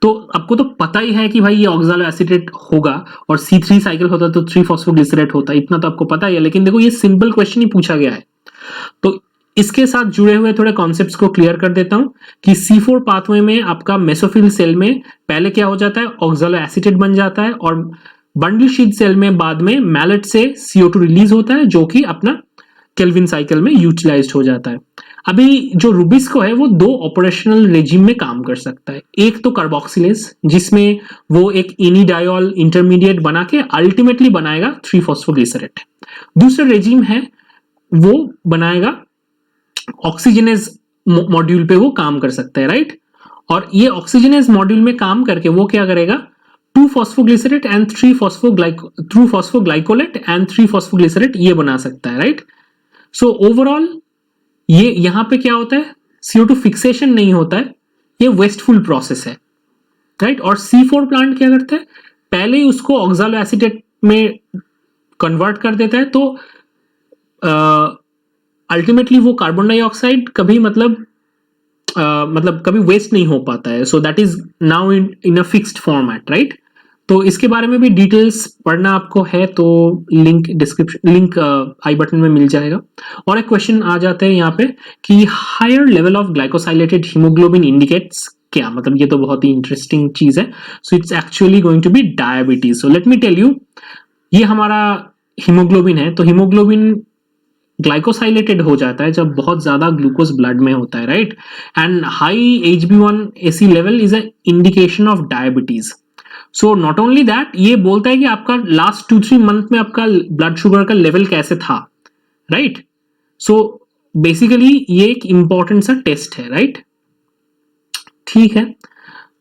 Speaker 1: तो आपको तो पता ही है कि भाई ये ऑक्सालोएसिटेट होगा, और C3 साइकिल होता तो 3-phosphoglycerate होता, इतना तो आपको पता ही है। लेकिन देखो ये सिंपल क्वेश्चन ही पूछा गया है, तो इसके साथ जुड़े हुए थोड़े कॉन्सेप्ट्स को क्लियर कर देता हूं कि C4 पाथवे में आपका मेसोफिल सेल में पहले क्या हो जाता है, ऑक्सालोएसिटेट बन जाता है, और बंडल शीथ सेल में बाद में मैलेट से CO2 रिलीज होता है, जो कि अपना केल्विन साइकिल में यूटिलाइज्ड हो जाता है। अभी जो रुबिस्को है वो दो ऑपरेशनल रेजिम में काम कर सकता है। एक तो कार्बोक्सिलेज, जिसमें वो एक इनिडायोल इंटरमीडिएट बना के अल्टीमेटली बनाएगा 3-phosphoglycerate। दूसरा रेजिम है वो बनाएगा ऑक्सीजनेज मॉड्यूल पे वो काम कर सकता है, राइट। और ये ऑक्सीजनेज मॉड्यूल में काम करके वो क्या करेगा, 2-phosphoglycerate and 2-phosphoglycolate and 3-phosphoglycerate ये बना सकता है, राइट। सो ओवरऑल ये यहां पे क्या होता है, CO2 फिक्सेशन नहीं होता है, ये वेस्टफुल प्रोसेस है, राइट। और C4 प्लांट क्या करता है, पहले ही उसको ऑक्सालोएसिटेट में कन्वर्ट कर देता है, तो अल्टीमेटली वो कार्बन डाइऑक्साइड कभी मतलब कभी वेस्ट नहीं हो पाता है। So that is now in a fixed format, right. तो इसके बारे में भी डिटेल्स पढ़ना आपको है तो लिंक आई बटन में मिल जाएगा। और एक क्वेश्चन आ जाता है यहाँ पे कि higher level of glycosylated haemoglobin indicates क्या, मतलब ये तो बहुत ही इंटरेस्टिंग चीज है। So it's actually going to be diabetes. So let me tell you, ये हमारा हीमोग्लोबिन है, तो हीमोग्लोबिन ग्लाइकोसाइलेटेड हो जाता है जब बहुत ज्यादा ग्लूकोज ब्लड में होता है, right. And high HbA1c level is a indication of diabetes. So not only that, ये बोलता है कि आपका लास्ट 2-3 मंथ में आपका ब्लड शुगर का लेवल कैसे था, राइट। सो बेसिकली ये एक इंपॉर्टेंट सा टेस्ट है, राइट। ठीक है,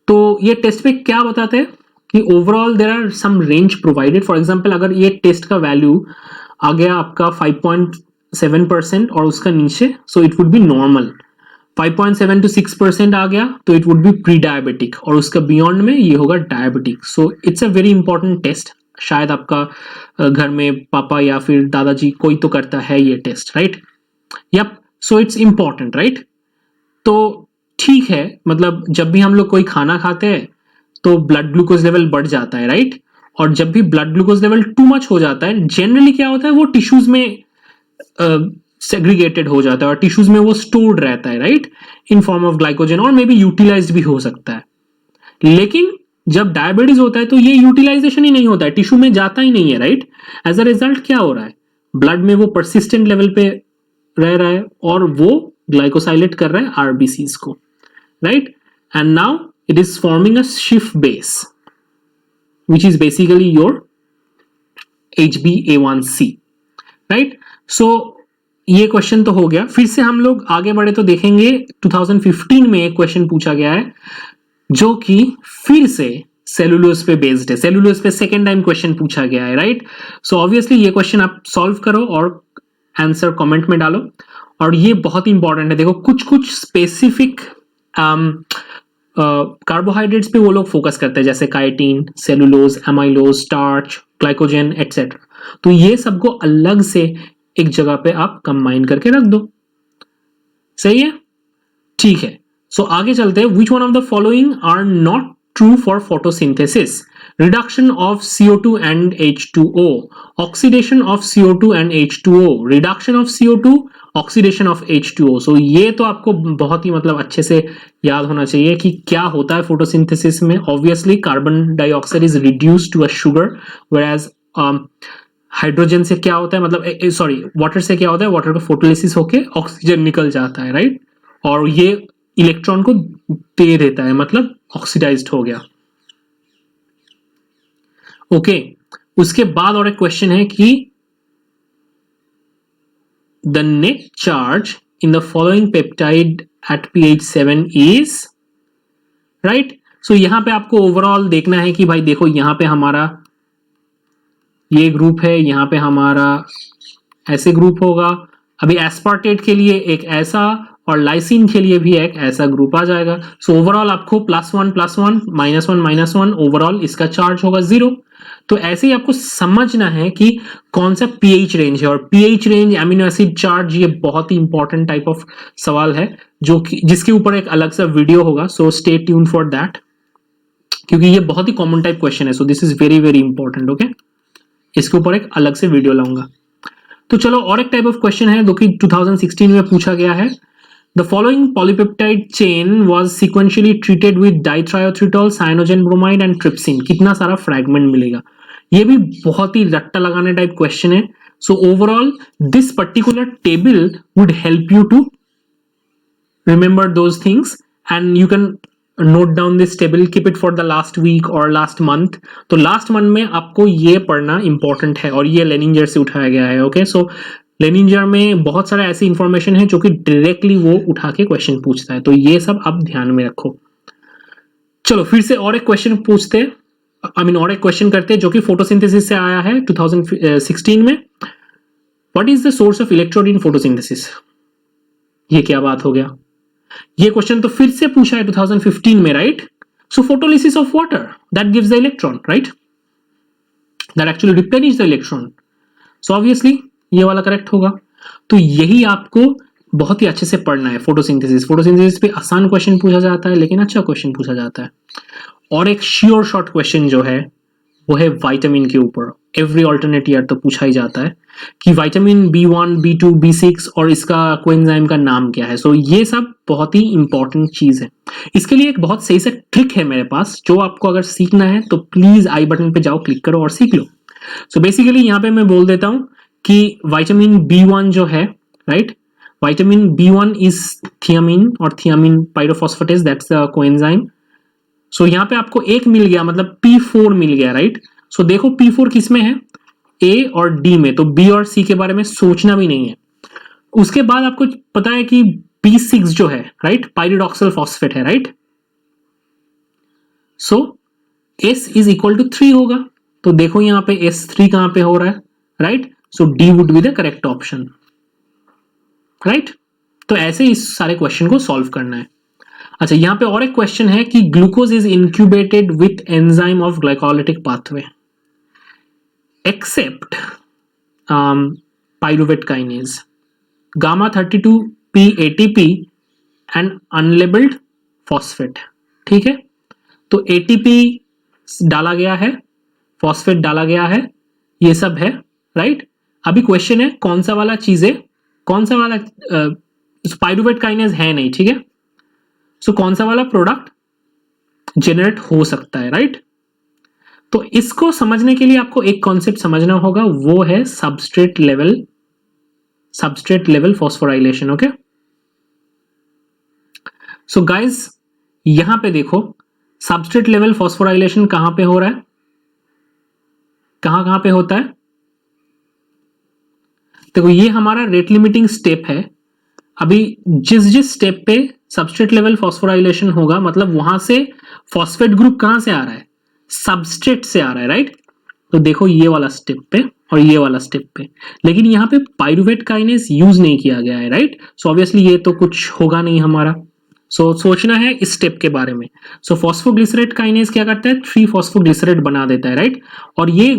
Speaker 1: तो ये टेस्ट पे क्या बताते हैं कि overall there are some range provided. For example अगर ये टेस्ट का वैल्यू आ गया आपका 5.7% और उसका नीचे, so it would be normal. 5.7 to 6% आ गया तो it would be pre diabetic, और उसका बियॉन्ड में ये होगा diabetic. So it's a very important test. शायद आपका घर में पापा या फिर दादाजी कोई तो करता है ये test, right. Yup, so it's important, right. तो ठीक है, मतलब जब भी हम लोग कोई खाना खाते हैं तो ब्लड ग्लूकोज लेवल बढ़ जाता है, राइट। और जब भी blood glucose level too much हो जाता है, जनरली क्या होता है, वो टिश्यूज में सेग्रीगेटेड हो जाता है और टिश्यूज में वो स्टोर्ड रहता है, right, in form of glycogen, और मे बी यूटिलाइज्ड भी हो सकता है। लेकिन जब डायबिटीज होता है तो ये यूटिलाइजेशन ही नहीं होता है, टिश्यू में जाता ही नहीं है, राइट। एज अ रिजल्ट क्या हो रहा है, ब्लड में वो परसिस्टेंट लेवल पे रह रहा है और वो ग्लाइकोसाइलेट कर रहा है आरबीसीज को, right. And now it is forming a शिफ्ट base which is basically your HbA1c, right. So ये क्वेश्चन तो हो गया। फिर से हम लोग आगे बढ़े तो देखेंगे 2015 में एक क्वेश्चन पूछा गया है जो कि फिर से सेलुलोज पे बेस्ड है। सेलुलोज पे सेकेंड टाइम क्वेश्चन पूछा गया है, राइट। सो ऑब्वियसली ये क्वेश्चन आप सॉल्व करो और आंसर कमेंट में डालो। और ये बहुत ही इंपॉर्टेंट है, देखो कुछ स्पेसिफिक कार्बोहाइड्रेट्स पे वो लोग फोकस करते हैं, जैसे chitin, cellulose, amylose, starch, glycogen etcetera. तो ये सबको अलग से एक जगह पे आप कंबाइन करके रख दो, सही है, ठीक है। सो आगे चलते हैं। Which one of the following are not true for photosynthesis? Reduction of CO2 and H2O, oxidation of CO2 and H2O, reduction of CO2, oxidation of H2O। So ये तो आपको बहुत ही मतलब अच्छे से याद होना चाहिए कि क्या होता है फोटोसिंथेसिस में। Obviously carbon dioxide is reduced to a sugar, whereas hydrogen से क्या होता है, मतलब सॉरी वाटर से क्या होता है, वाटर का फोटोलिसिस होके ऑक्सीजन निकल जाता है, राइट। और ये इलेक्ट्रॉन को दे देता है, मतलब ऑक्सीडाइज्ड हो गया। ओके, उसके बाद और एक क्वेश्चन है कि the net charge in the following peptide at pH 7 is, right. So यहां पे आपको ओवरऑल देखना है कि भाई देखो यहां पे हमारा ये ग्रुप है, यहां पे हमारा ऐसे ग्रुप होगा। अभी एस्पार्टेट के लिए एक ऐसा और लाइसिन के लिए भी एक ऐसा ग्रुप आ जाएगा। सो ओवरऑल आपको +1 +1 -1 -1 ओवरऑल इसका चार्ज होगा 0। तो ऐसे ही आपको समझना है कि कौन सा pH रेंज है, और pH range amino acid charge ये बहुत ही इंपॉर्टेंट टाइप ऑफ सवाल है जो कि जिसके ऊपर एक अलग सा वीडियो होगा। So stay tune for that, क्योंकि ये बहुत ही कॉमन टाइप क्वेश्चन है। So this is very very important. Okay, इसके ऊपर एक अलग से वीडियो लाऊंगा। तो चलो और एक टाइप ऑफ क्वेश्चन है जो कि 2016 में पूछा गया है। The following polypeptide chain was sequentially treated with dithiothreitol, cyanogen bromide and trypsin. कितना सारा फ्रैगमेंट मिलेगा, ये भी बहुत ही रट्टा लगाने टाइप क्वेश्चन है। So overall this particular table would help you to remember those things and you can note down this table, keep it for the last week or last month। तो last month में आपको ये पढ़ना important है, और ये लेनिंजर से उठाया गया है। ओके, सो लेनिंजर में बहुत सारा ऐसी इंफॉर्मेशन है जो कि डायरेक्टली वो उठा के क्वेश्चन पूछता है, तो ये सब आप ध्यान में रखो। चलो फिर से और एक क्वेश्चन पूछते हैं, और एक क्वेश्चन करते हैं जो कि फोटोसिंथेसिस से आया है 2016 में। What is the source of electron in photosynthesis? ये क्या बात हो गया, ये क्वेश्चन तो फिर से पूछा है 2015 में, right. So photolysis of water that gives the electron, right, that actually replenish the electron. So obviously ये वाला करेक्ट होगा। तो यही आपको बहुत ही अच्छे से पढ़ना है। फोटोसिंथेसिस पे आसान क्वेश्चन पूछा जाता है, लेकिन अच्छा क्वेश्चन पूछा जाता है। और एक श्योर शॉर्ट क्वेश्चन जो है वो है विटामिन के ऊपर। एवरी ऑल्टरनेट ईयर तो पूछा ही जाता है कि विटामिन B1, B2, B6 और इसका कोएंजाइम का नाम क्या है। सो ये सब बहुत ही इंपॉर्टेंट चीज है। इसके लिए एक बहुत सही सा ट्रिक है मेरे पास, जो आपको अगर सीखना है तो प्लीज आई बटन पे जाओ, क्लिक करो और सीख लो। सो बेसिकली यहाँ पे मैं बोल देता हूँ कि विटामिन B1 जो है, right, vitamin B1 is thiamine, और थियामिन पाइरोफॉस्फेटेज, दैट्स द कोएंजाइम। सो यहाँ पे आपको एक मिल गया, मतलब P4 मिल गया, राइट। सो देखो P4 किस में है, A और D में, तो B और C के बारे में सोचना भी नहीं है। उसके बाद आपको पता है कि P6 जो है, राइट, पाइरिडॉक्सिल फॉस्फेट है, right. So S is equal to 3 होगा। तो देखो यहाँ पे S3 कहां पे हो रहा है, right. So D would be the correct option, right. तो ऐसे इस सारे क्वेश्चन को सॉल्व करना है। अच्छा, यहां पे और एक क्वेश्चन है कि glucose is incubated with enzyme of glycolytic pathway except pyruvate kinase, gamma 32P ATP and unlabelled phosphate. ठीक है, तो ATP डाला गया है, फॉस्फेट डाला गया है, ये सब है, राइट। अभी क्वेश्चन है कौन सा वाला चीजें, कौन सा वाला पाइरुवेट काइनेज है नहीं, ठीक है। सो कौन सा वाला प्रोडक्ट जेनरेट हो सकता है, राइट। तो इसको समझने के लिए आपको एक कॉन्सेप्ट समझना होगा, वो है substrate level phosphorylation. Okay, so guys यहां पे देखो सबस्ट्रेट लेवल फॉस्फोराइलेशन कहां पे हो रहा है, कहां पे होता है। देखो ये हमारा रेट लिमिटिंग स्टेप है। अभी जिस स्टेप पे सबस्ट्रेट लेवल फॉस्फोराइलेशन होगा, मतलब वहां से फॉस्फेट ग्रुप कहां से आ रहा है, सबस्ट्रेट से आ रहा है, राइट। तो देखो ये वाला स्टेप पे और ये वाला स्टेप पे, लेकिन यहाँ पे पाइरुवेट काइनेज यूज नहीं किया गया है, राइट। सो ऑब्वियसली ये तो कुछ होगा नहीं हमारा। सो सोचना है इस स्टेप के बारे में। सो फॉस्फोग्लिसरेट काइनेज क्या करता है, 3 फॉस्फोग्लिसरेट बना देता है, राइट। और ये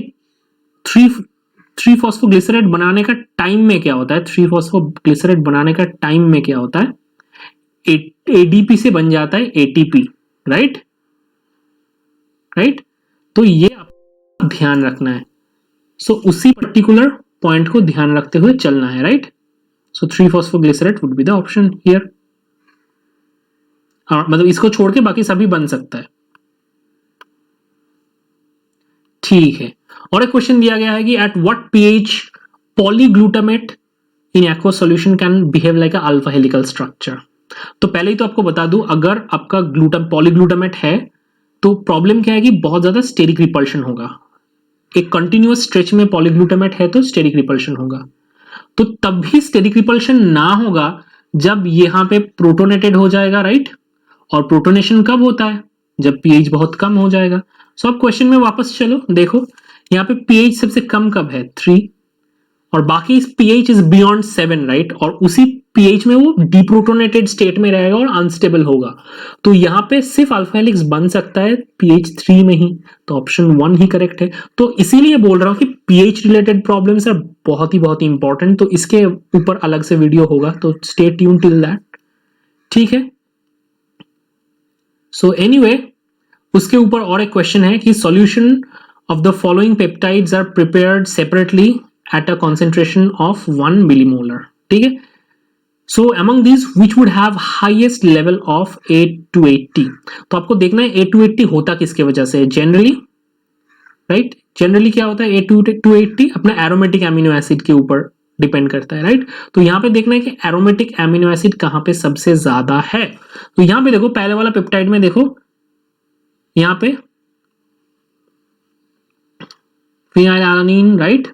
Speaker 1: 3 फॉस्फोग्लिसरेट बनाने का टाइम में क्या होता है, 3 फॉस्फोग्लिसरेट बनाने का टाइम में क्या होता है, ADP से बन जाता है ATP, राइट। तो ये आपको ध्यान रखना है। सो उसी पर्टिकुलर पॉइंट को ध्यान रखते हुए चलना है, right. So 3 phosphoglycerate would be the option here. मतलब इसको छोड़ के बाकी सभी बन सकता है, ठीक है। और एक क्वेश्चन दिया गया है कि at what pH polyglutamate in aqua solution can behave like a alpha helical structure. तो पहले ही तो आपको बता दूं, अगर आपका पॉलीग्लूटामेट है तो प्रॉब्लम क्या है कि बहुत ज्यादा स्टेरिक रिपल्शन होगा। एक कंटिन्यूअस स्ट्रेच में पॉलीग्लूटामेट है तो स्टेरिक रिपल्शन होगा। तो तब भी स्टेरिक रिपल्शन ना होगा जब यहां पे प्रोटोनेटेड हो जाएगा, राइट। और प्रोटोनेशन कब होता है? जब पीएच बहुत कम हो जाएगा। सो अब क्वेश्चन में वापस चलो, देखो यहाँ पे पीएच सबसे कम कब है? 3, और बाकी पीएच इज बियॉन्ड 7, राइट। और उसी पीएच में वो डिप्रोटोनेटेड स्टेट में रहेगा और अनस्टेबल होगा। तो यहाँ पे सिर्फ अल्फा हेलिक्स बन सकता है पीएच 3 में ही, तो ऑप्शन 1 ही करेक्ट है। तो इसीलिए बोल रहा हूं कि पीएच रिलेटेड प्रॉब्लम्स आर बहुत ही इंपॉर्टेंट। तो इसके ऊपर अलग से वीडियो होगा, तो स्टे ट्यून टिल दैट, ठीक है। सो एनीवे, उसके ऊपर और एक क्वेश्चन है कि solution of the following peptides are prepared separately at a concentration of 1 millimolar, ठीक है। So among this which would have highest level of A280। तो आपको देखना है A280 होता किसके वजह से, जनरली, राइट। जनरली क्या होता है A280 अपना एरोमेटिक एमिनो एसिड के ऊपर डिपेंड करता है, राइट। तो यहां पे देखना है कि एरोमेटिक एमिनो एसिड कहां पे सबसे ज्यादा है। तो यहां पे देखो, पहले वाला पेप्टाइड में देखो, यहां पे फिनाइलएलानिन, राइट।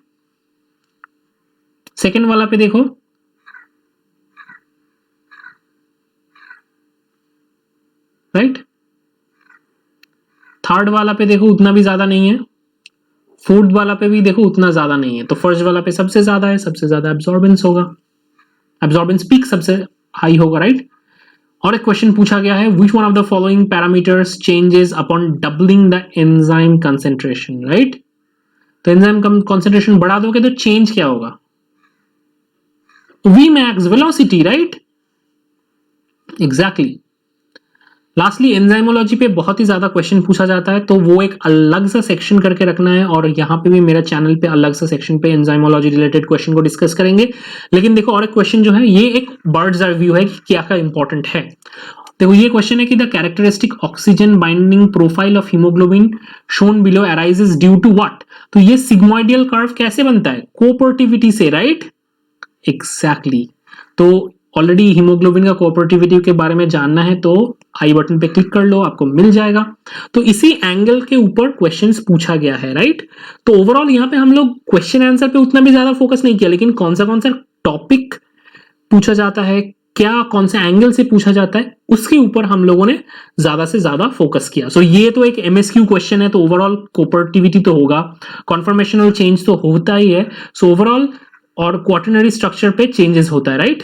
Speaker 1: सेकेंड वाला पे देखो, राइट। थर्ड वाला पे देखो उतना भी ज्यादा नहीं है। फोर्थ वाला पे भी देखो उतना ज्यादा नहीं है। तो फर्स्ट वाला पे सबसे ज्यादा है, सबसे ज्यादा एब्जॉर्बेंस होगा, एब्जॉर्बेंस पीक सबसे हाई होगा, राइट। और एक क्वेश्चन पूछा गया है, विच one of the following parameters changes upon doubling the enzyme concentration, right. तो एंजाइम कंसेंट्रेशन बढ़ा दोगे तो चेंज क्या होगा? Vmax, velocity, right, exactly. Lastly enzymology पे बहुत ही ज्यादा क्वेश्चन पूछा जाता है, तो वो एक अलग सा सेक्शन करके रखना है। और यहाँ पे भी मेरा चैनल पे अलग सा सेक्शन पे एंजाइमोलॉजी रिलेटेड क्वेश्चन को डिस्कस करेंगे। लेकिन देखो, और एक क्वेश्चन जो है, ये एक बर्ड्स आई व्यू है कि क्या क्या इंपॉर्टेंट है। देखो, ये क्वेश्चन है कि the characteristic oxygen binding profile of haemoglobin shown below arises due to what. तो ये सिग्मोइडियल कर्व कैसे बनता है? कोऑपरेटिविटी से, राइट, एग्जैक्टली। तो ऑलरेडी हीमोग्लोबिन का कोऑपरेटिविटी के बारे में जानना है तो आई बटन पे क्लिक कर लो, आपको मिल जाएगा। तो इसी एंगल के ऊपर क्वेश्चंस पूछा गया है, राइट। तो ओवरऑल यहाँ पे हम लोग क्वेश्चन आंसर पे उतना भी ज्यादा फोकस नहीं किया, लेकिन कौन सा टॉपिक पूछा जाता है, क्या कौन से एंगल से पूछा जाता है, उसके ऊपर हम लोगों ने ज्यादा से ज्यादा फोकस किया। सो ये तो एक एमएसक्यू क्वेश्चन है, तो ओवरऑल कोऑपरेटिविटी तो होगा, कॉन्फर्मेशनल चेंज तो होता ही है। सो ओवरऑल और क्वाटरनरी स्ट्रक्चर पे चेंजेस होता है, राइट।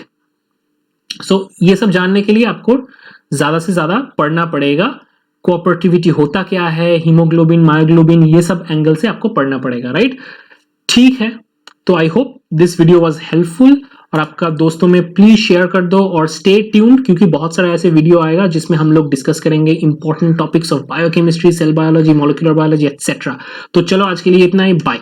Speaker 1: सो ये सब जानने के लिए आपको ज्यादा से ज्यादा पढ़ना पड़ेगा। कोऑपरेटिविटी होता क्या है, हीमोग्लोबिन, मायोग्लोबिन, ये सब एंगल से आपको पढ़ना पड़ेगा, राइट। ठीक है, तो I hope this video was helpful, और आपका दोस्तों में प्लीज शेयर कर दो और स्टे ट्यून्ड, क्योंकि बहुत सारा ऐसे वीडियो आएगा जिसमें हम लोग डिस्कस करेंगे important topics of biochemistry, cell biology, molecular biology, etcetera. तो चलो आज के लिए इतना ही, बाय।